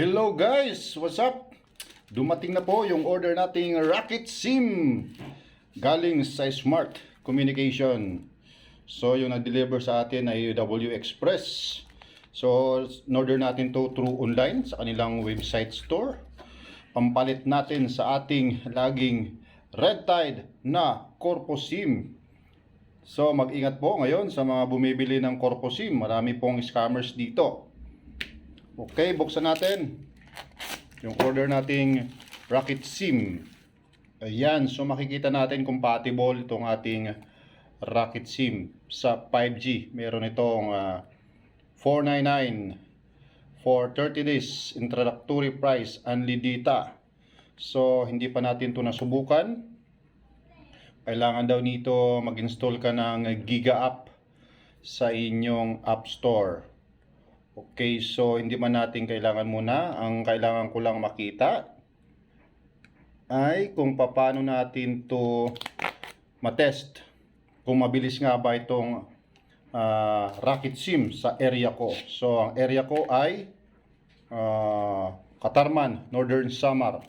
Hello guys! What's up? Dumating na po yung order nating Rocket SIM galing sa Smart Communication. So yung nag-deliver sa atin ay W Express. So in-order natin to through online sa kanilang website store. Pampalit natin sa ating laging red tide na Corpo SIM. So mag-ingat po ngayon sa mga bumibili ng Corpo SIM. Marami pong scammers dito. Okay, buksan natin yung order nating Rocket SIM. Ayan, so makikita natin compatible itong ating Rocket SIM sa 5G. Meron itong 499 for 30 days introductory price, unli data. So hindi pa natin ito nasubukan. Kailangan daw nito mag-install ka ng Giga app sa inyong App Store. Okay, so hindi man natin kailangan muna. Ang kailangan ko lang makita ay kung paano natin to matest. Kung mabilis nga ba itong Rocket SIM sa area ko. So ang area ko ay Katarman, Northern Samar.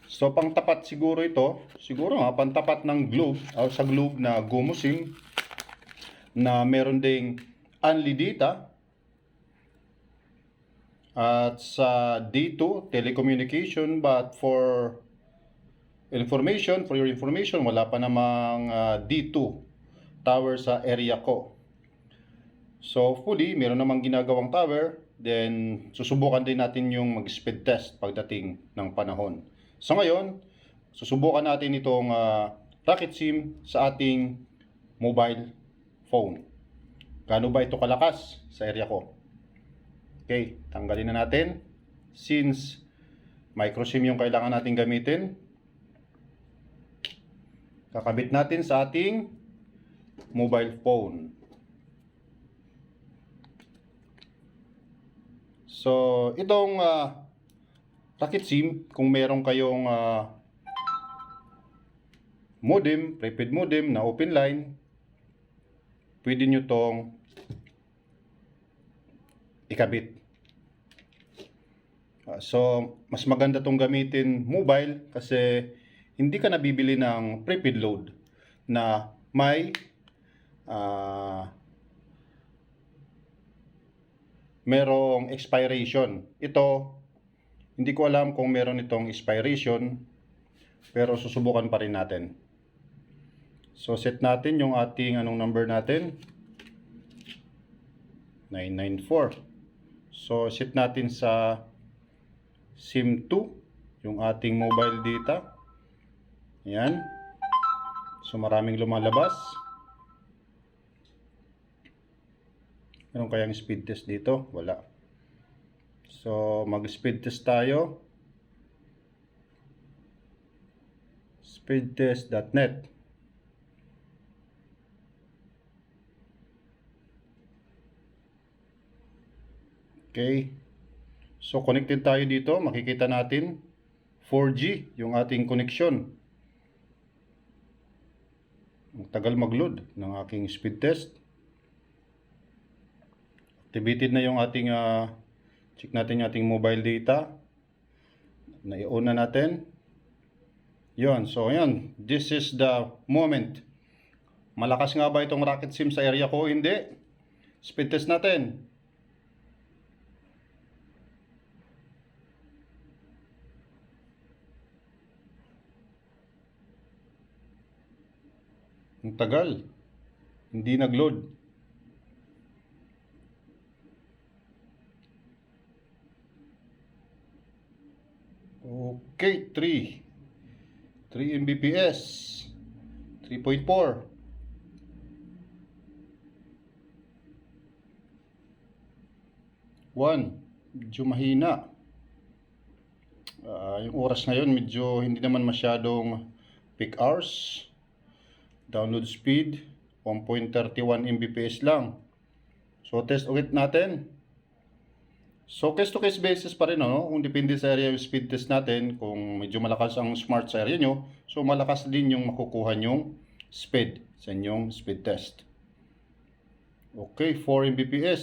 So pang tapat siguro ito. Siguro pang tapat ng Globe o sa Globe na Gomo SIM na meron ding unli data. At sa D2 telecommunication, but for your information, wala pa namang D2 tower sa area ko. So hopefully meron namang ginagawang tower, then susubukan din natin yung mag-speed test pagdating ng panahon. So ngayon, susubukan natin itong Rocket SIM sa ating mobile phone. Gaano ba ito kalakas sa area ko? Okay, tanggalin na natin. Since micro SIM yung kailangan natin gamitin, kakabit natin sa ating mobile phone. So, itong Rocket SIM, kung meron kayong modem, prepaid modem na openline, pwede nyo tong ikabit. So, mas maganda tong gamitin mobile kasi hindi ka nabibili ng prepaid load na may merong expiration. Ito, hindi ko alam kung meron itong expiration, pero susubukan pa rin natin. So, set natin yung ating number natin. 994. So, set natin sa SIM 2, yung ating mobile data. Ayan. So, maraming lumalabas. Meron kayang speed test dito? Wala. So, mag-speed test tayo. Speedtest.net. Okay. So, connected tayo dito. Makikita natin 4G yung ating connection. Ang tagal mag-load ng aking speed test. Activated na yung ating check natin yung ating mobile data. Na-i-on na natin. Yun. So, yun. This is the moment. Malakas nga ba itong Rocket SIM sa area ko? Hindi. Speed test natin. Ang tagal. Hindi nag-load. Okay, 3 Mbps. 3.4. 1. Medyo mahina. Yung oras ngayon medyo hindi naman masyadong peak hours. Download speed 1.31 Mbps lang. So test ulit natin. So case to case basis pa rin, no? Kung depende sa area yung speed test natin, kung medyo malakas ang smart sa area nyo, so malakas din yung makukuha nyong speed sa inyong speed test. Okay, 4 Mbps.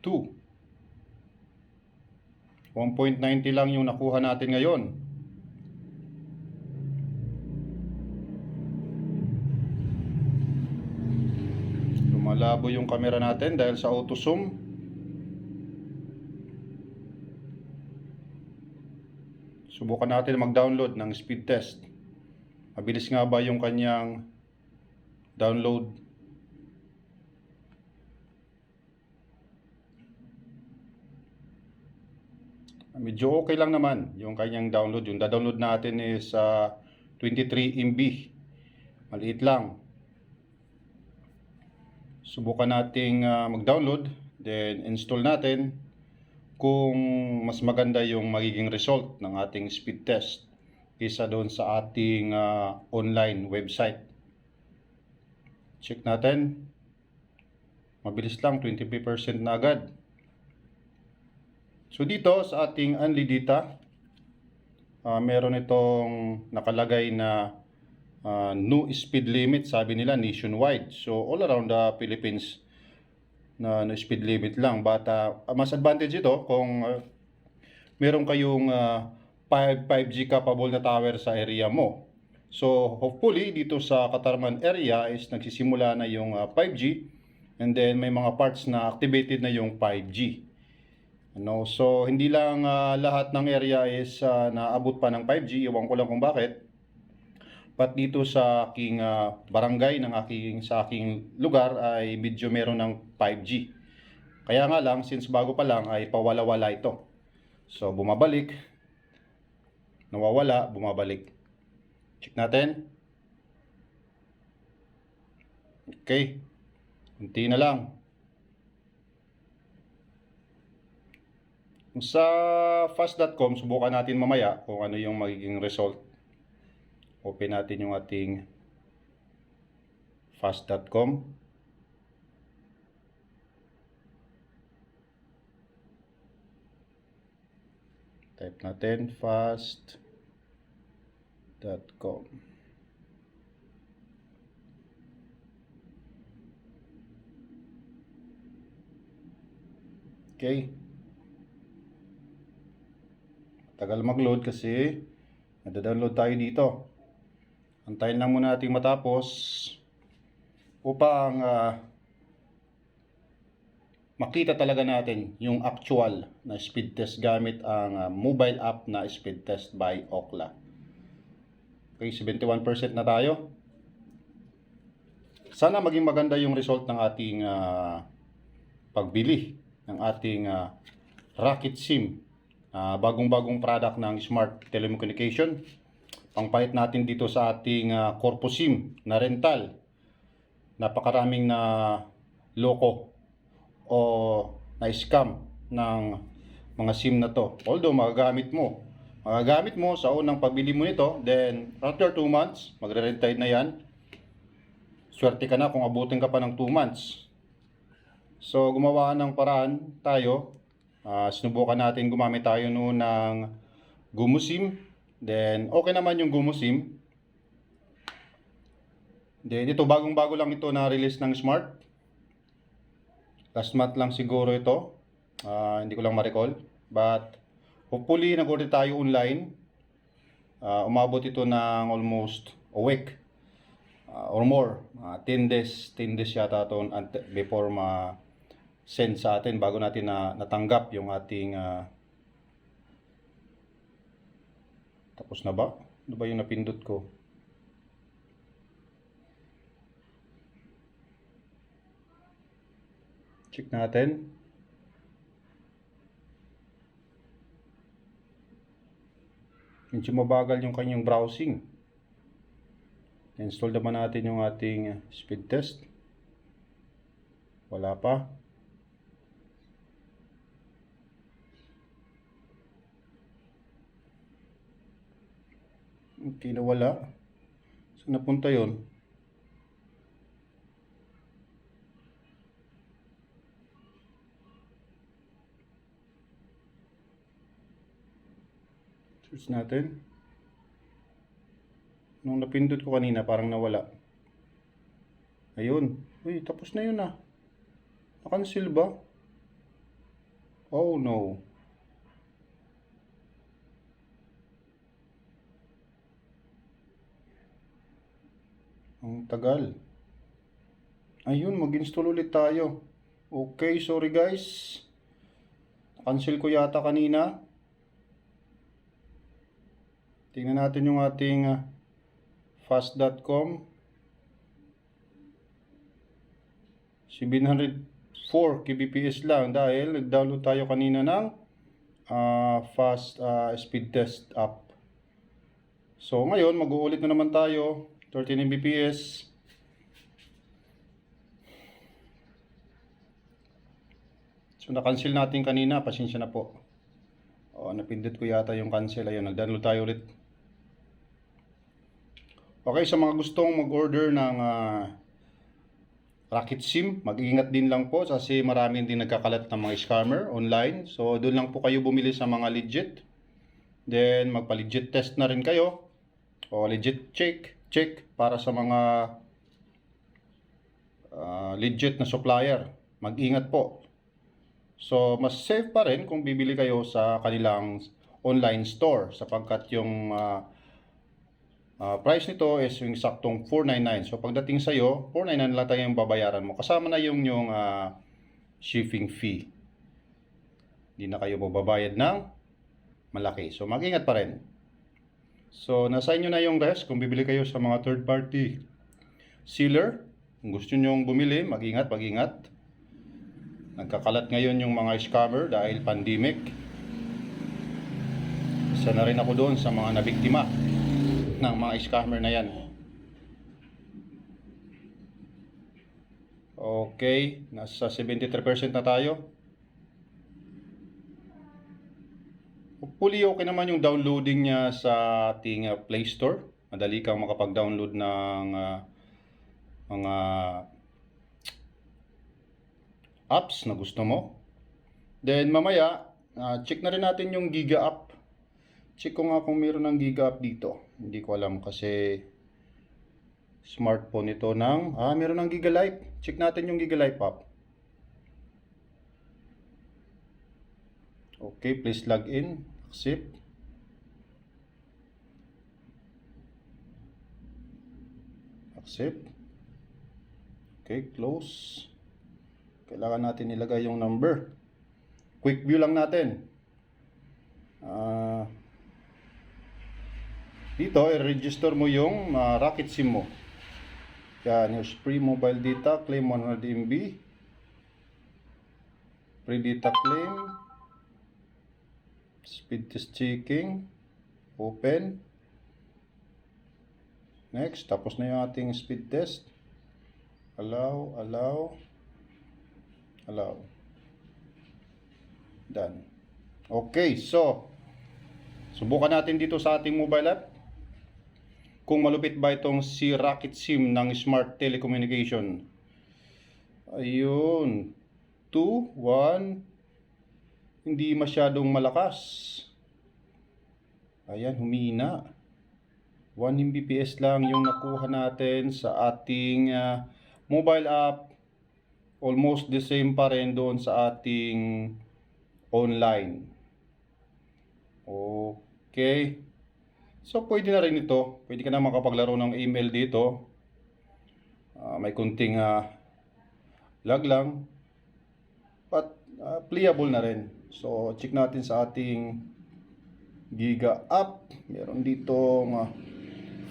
1.90 lang yung nakuha natin ngayon. Lumalabo yung camera natin dahil sa auto zoom. Subukan natin mag-download ng speed test. Mabilis nga ba yung kanyang download? Medyo okay lang naman yung kanyang download. Yung da-download natin is 23 MB. Maliit lang. Subukan nating mag-download, then install natin kung mas maganda yung magiging result ng ating speed test kaysa doon sa ating online website. Check natin. Mabilis lang, 20% na agad. So dito sa ating unli data, meron itong nakalagay na no speed limit, sabi nila nationwide. So all around the Philippines na no speed limit lang. But mas advantage ito kung meron kayong 5G capable na tower sa area mo. So hopefully dito sa Katarman area is nagsisimula na yung 5G, and then may mga parts na activated na yung 5G. So hindi lang lahat ng area is naabot pa ng 5G. Iwan ko lang kung bakit. But dito sa aking barangay sa aking lugar ay medyo meron ng 5G. Kaya nga lang, since bago pa lang ay pawala-wala ito. So bumabalik, nawawala, bumabalik. Check natin. Okay. Unti na lang. Sa fast.com, subukan natin mamaya kung ano yung magiging result. Open natin yung ating fast.com. Type natin fast.com. Okay. Tagal mag-load kasi nada-download tayo dito. Antayin lang muna natin matapos upang makita talaga natin yung actual na speed test gamit ang mobile app na speed test by Ookla. Okay, 71% na tayo. Sana maging maganda yung result ng ating pagbili ng ating Rocket SIM. Bagong-bagong product ng Smart Telecommunication. Pangpalit natin dito sa ating Corpo SIM na rental. Napakaraming na loko o na scam ng mga SIM na to. Although magagamit mo sa unang pagbili mo nito, then after 2 months magre-rentide na yan. Swerte ka na kung abutin ka pa ng 2 months. So gumawa ng paraan tayo. Sinubukan natin gumamit tayo noon ng Gumo SIM. Then okay naman yung Gumo SIM. Then ito bagong-bago lang ito na release ng Smart. Last month lang siguro ito. Hindi ko lang ma-recall. But hopefully nag-order tayo online. Umabot ito ng almost a week or more. 10 days yata ito before ma-send sa atin bago natin natanggap yung ating tapos na ba? Ano ba yung napindot ko? Check natin. Medyo mabagal yung kanyang browsing. Install naman natin yung ating speed test. Wala pa. Okay, nawala. Saan napunta yun? Search natin. Nung napindot ko kanina, parang nawala. Ayun. Uy, tapos na yun ah. Na-cancel ba? Oh no. Ang tagal. Ayun, mag-install ulit tayo. Okay, sorry guys. Cancel ko yata kanina. Tingnan natin yung ating fast.com. 704 kbps lang dahil nag-download tayo kanina ng fast speed test app. So ngayon mag-uulit na naman tayo 13 Mbps. So na-cancel natin kanina, pasensya na po. Napindot ko yata yung cancel. Ayun, nag-download tayo ulit. Okay, sa mga gustong mag-order ng Rocket SIM, mag-ingat din lang po kasi marami din nagkakalat ng mga scammer online. So doon lang po kayo bumili sa mga legit. Then magpa-legit test na rin kayo o legit check para sa mga legit na supplier. Mag-ingat po. So mas safe pa rin kung bibili kayo sa kanilang online store sapagkat yung price nito is yung saktong 499. So pagdating sa iyo, 499 lang tayo yung babayaran mo. Kasama na yung shipping fee. Hindi na kayo babayad ng malaki. So mag-ingat pa rin. So nasa inyo na yung rest kung bibili kayo sa mga third party seller. Kung gusto nyo bumili, mag-ingat. Nagkakalat ngayon yung mga scammer dahil pandemic. Isa na rin ako doon sa mga nabiktima ng mga scammer na yan. Okay, nasa 73% na tayo. Hopefully okay naman yung downloading niya sa ating Play Store. Madali kang makapag-download ng mga apps na gusto mo. Then mamaya, check na rin natin yung Giga app. Check ko nga kung mayroon ng Giga app dito. Hindi ko alam kasi smartphone ito ng meron ng Giga Life. Check natin yung Giga Life app. Okay, please log in. Accept. Accept. Okay, close. Kailangan natin ilagay yung number. Quick view lang natin. Dito, i-register mo yung Rocket SIM mo. Yan, here's free mobile data, claim 100 MB. Free data claim. Speed test checking. Open. Next, tapos na yung ating speed test. Allow. Done. Okay, so subukan natin dito sa ating mobile app kung malupit ba itong si Rocket SIM ng Smart Telecommunication. Ayun. 2, 1. Hindi masyadong malakas. Ayan, humina. 1 Mbps lang yung nakuha natin sa ating mobile app. Almost the same pa rin doon sa ating online. Okay. So pwede na rin ito. Pwede ka na makapaglaro ng email dito. May kunting lag lang. But playable na rin. So check natin sa ating Giga app. Meron dito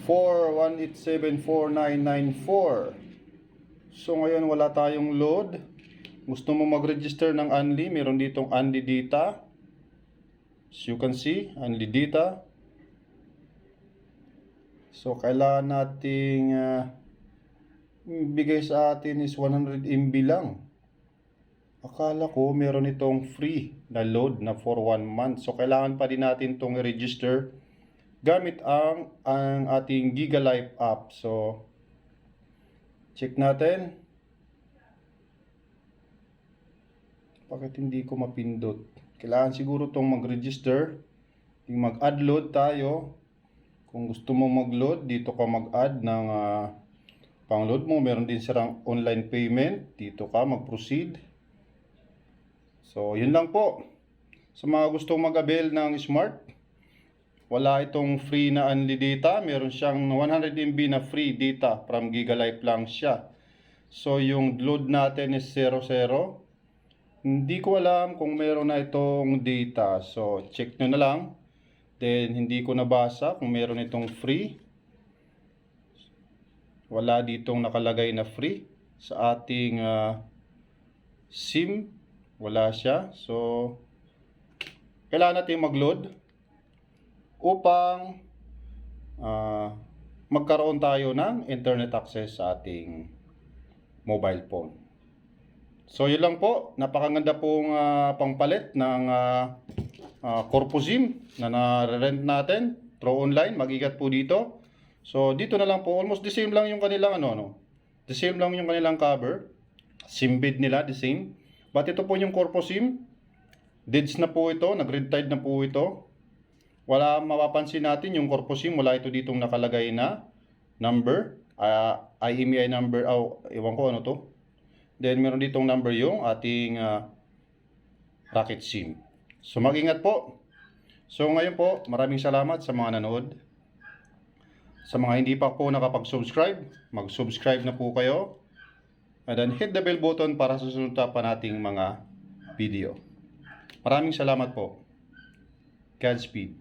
418749994. So ngayon wala tayong load. Gusto mo mag-register ng unli, meron ditong unli data. As you can see, unli data. So kailangan nating bigay sa atin is 100 MB lang. Akala ko meron itong free na load na for 1 month. So kailangan pa din natin itong i-register gamit ang ating Giga Life app. So check natin. Bakit hindi ko mapindot? Kailangan siguro itong mag-register. Mag-add load tayo. Kung gusto mo mag-load, dito ka mag-add ng pang-load mo. Meron din silang online payment. Dito ka mag-proceed. So, yun lang po. Sa mga gustong mag-avail ng Smart, wala itong free na unli data. Meron siyang 100 MB na free data from Gigalife lang siya. So, yung load natin is 00. Hindi ko alam kung meron na itong data. So, check nyo na lang. Then, hindi ko nabasa kung meron itong free. Wala ditong nakalagay na free sa ating SIM. Wala siya. So, kailangan natin mag-load upang magkaroon tayo ng internet access sa ating mobile phone. So, yun lang po. Napakaganda pong pangpalit ng Corpo SIM na na-rent natin through online. Mag-igat po dito. So, dito na lang po. Almost the same lang yung kanilang The same lang yung kanilang cover. SIM bid nila, the same. But ito po yung Corpo SIM. Deads na po ito. Nag-red tide na po ito. Wala mapapansin natin yung Corpo SIM. Wala ito ditong nakalagay na number. IMEI number. Ewan ko ano to. Then meron ditong number yung ating Rocket SIM. So mag-ingat po. So ngayon po, maraming salamat sa mga nanood. Sa mga hindi pa po nakapag-subscribe, mag-subscribe na po kayo. And then hit the bell button para sa susunod pa nating mga video. Maraming salamat po. Godspeed.